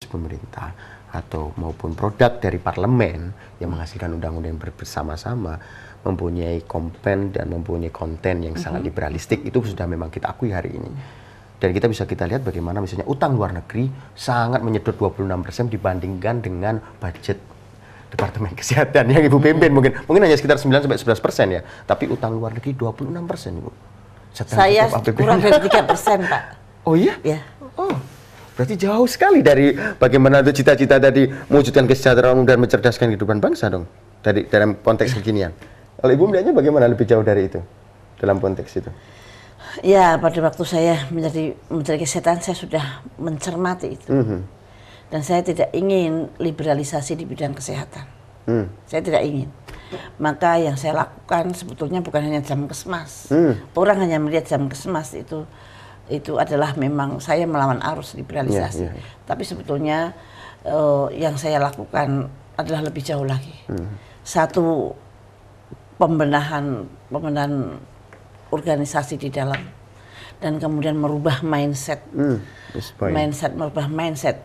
pemerintah atau maupun produk dari parlemen yang menghasilkan undang-undang bersama-sama mempunyai dan mempunyai konten yang sangat liberalistik, itu sudah memang kita akui hari ini. Dan kita lihat bagaimana misalnya utang luar negeri sangat menyedot 26% dibandingkan dengan budget Departemen Kesehatan yang Ibu pimpin, mungkin hanya sekitar 9-11% ya, tapi utang luar negeri 26%, Ibu. Saya kurang dari 3%, Pak. Oh iya? Ya. Oh, berarti jauh sekali dari bagaimana untuk cita-cita tadi mewujudkan kesejahteraan dan mencerdaskan kehidupan bangsa dong, dalam konteks kekinian. Kalau Ibu melihatnya bagaimana lebih jauh dari itu dalam konteks itu? Ya, pada waktu saya menjadi Menteri Kesehatan saya sudah mencermati itu. Dan saya tidak ingin liberalisasi di bidang kesehatan. Saya tidak ingin. Maka yang saya lakukan sebetulnya bukan hanya Jamkesmas. Orang hanya melihat Jamkesmas itu adalah memang saya melawan arus liberalisasi. Tapi sebetulnya yang saya lakukan adalah lebih jauh lagi. Satu, pembenahan organisasi di dalam, dan kemudian merubah mindset, merubah mindset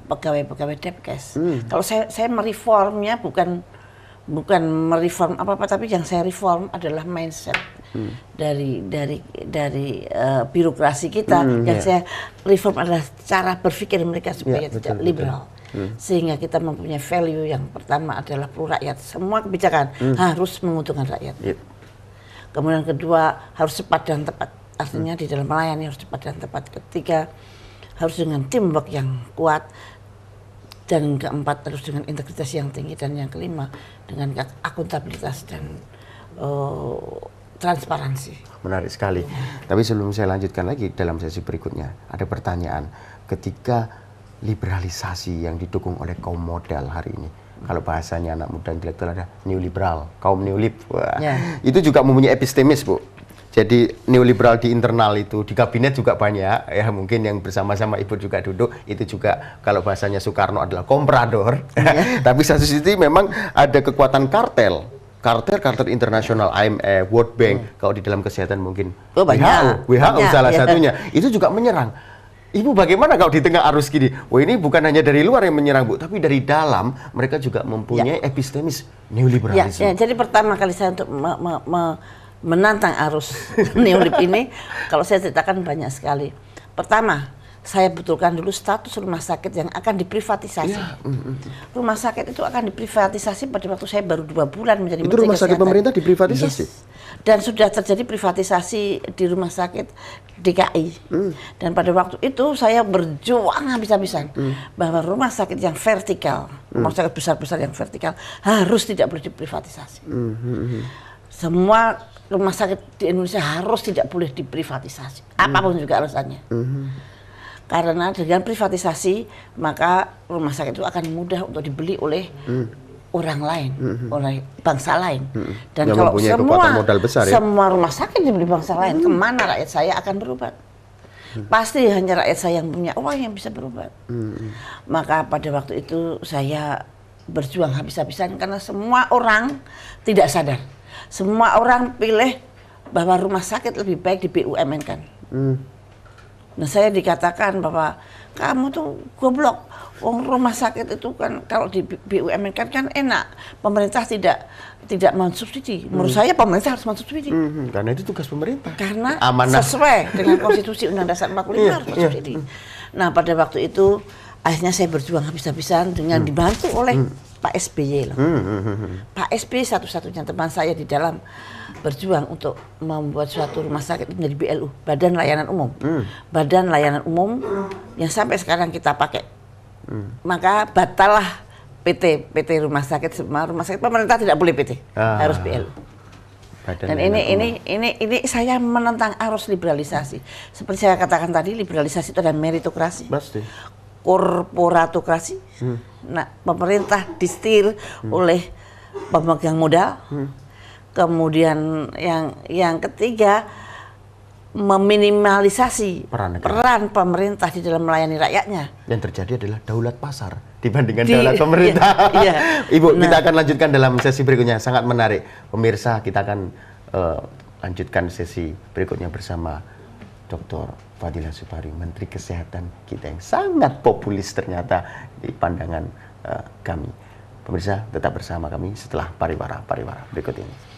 pegawai-pegawai Depkes. Kalau saya mereformnya bukan mereform apa-apa, tapi yang saya reform adalah mindset dari birokrasi kita. Yang saya reform adalah cara berpikir mereka supaya tidak liberal. Sehingga kita mempunyai value yang pertama adalah pro rakyat. Semua kebijakan harus menguntungkan rakyat. Kemudian kedua, harus cepat dan tepat. Artinya di dalam melayani harus cepat dan tepat. Ketiga, harus dengan teamwork yang kuat. Dan keempat, harus dengan integritas yang tinggi. Dan yang kelima, dengan akuntabilitas dan transparansi. Menarik sekali. Tapi sebelum saya lanjutkan lagi dalam sesi berikutnya, ada pertanyaan. Ketika liberalisasi yang didukung oleh kaum modal hari ini, kalau bahasanya anak muda intelektual ada neoliberal, kaum neolib, itu juga mempunyai epistemis, Bu. Jadi neoliberal di internal itu, di kabinet juga banyak, ya mungkin yang bersama-sama Ibu juga duduk, itu juga kalau bahasanya Soekarno adalah komprador. Tapi satu sisi memang ada kekuatan kartel internasional, IMF, World Bank, kalau di dalam kesehatan mungkin WHO salah satunya, itu juga menyerang. Ibu bagaimana kalau di tengah arus gini? Wah, ini bukan hanya dari luar yang menyerang, Bu, tapi dari dalam mereka juga mempunyai epistemis neoliberalisme. Jadi pertama kali saya untuk menantang arus neolib ini, kalau saya ceritakan banyak sekali. Pertama, saya betulkan dulu status rumah sakit yang akan diprivatisasi. Rumah sakit itu akan diprivatisasi pada waktu saya baru 2 bulan menjadi Menteri Kesehatan. Itu rumah sakit pemerintah diprivatisasi? Dan sudah terjadi privatisasi di rumah sakit DKI. Dan pada waktu itu saya berjuang habis-habisan bahwa rumah sakit yang vertikal, rumah sakit besar-besar yang vertikal harus tidak boleh diprivatisasi. Semua rumah sakit di Indonesia harus tidak boleh diprivatisasi, apapun juga alasannya. Karena dengan privatisasi maka rumah sakit itu akan mudah untuk dibeli oleh orang lain, oleh bangsa lain. Dan yang kalau modal besar, semua rumah sakit dibeli bangsa lain, kemana rakyat saya akan berobat? Pasti hanya rakyat saya yang punya uang yang bisa berobat. Maka pada waktu itu saya berjuang habis-habisan karena semua orang tidak sadar. Semua orang pilih bahwa rumah sakit lebih baik di BUMN kan. Nah, saya dikatakan bahwa kamu tuh goblok. Rumah sakit itu kan kalau di BUMN kan enak. Pemerintah tidak mensubsidi. Menurut saya pemerintah harus mensubsidi. Karena itu tugas pemerintah. Karena amanah. Sesuai dengan Konstitusi Undang-Undang Dasar 45 harus mensubsidi. Nah, pada waktu itu akhirnya saya berjuang habis-habisan dengan dibantu oleh Pak SBY loh. Pak SBY satu-satunya teman saya di dalam berjuang untuk membuat suatu rumah sakit menjadi BLU, Badan Layanan Umum. Badan Layanan Umum yang sampai sekarang kita pakai. Maka batallah PT rumah sakit, semua rumah sakit pemerintah tidak boleh PT, harus BLU. Dan ini saya menentang arus liberalisasi. Seperti saya katakan tadi, liberalisasi itu adalah meritokrasi. Pasti. Korporatokrasi. Nah, pemerintah disetir oleh pemegang modal. Kemudian yang ketiga, meminimalisasi peran pemerintah di dalam melayani rakyatnya. Yang terjadi adalah daulat pasar dibandingkan daulat pemerintah. Ibu, kita akan lanjutkan dalam sesi berikutnya. Sangat menarik. Pemirsa, kita akan lanjutkan sesi berikutnya bersama Dr. Fadila Supari, Menteri Kesehatan kita yang sangat populis ternyata di pandangan kami. Pemirsa, tetap bersama kami setelah pariwara berikut ini.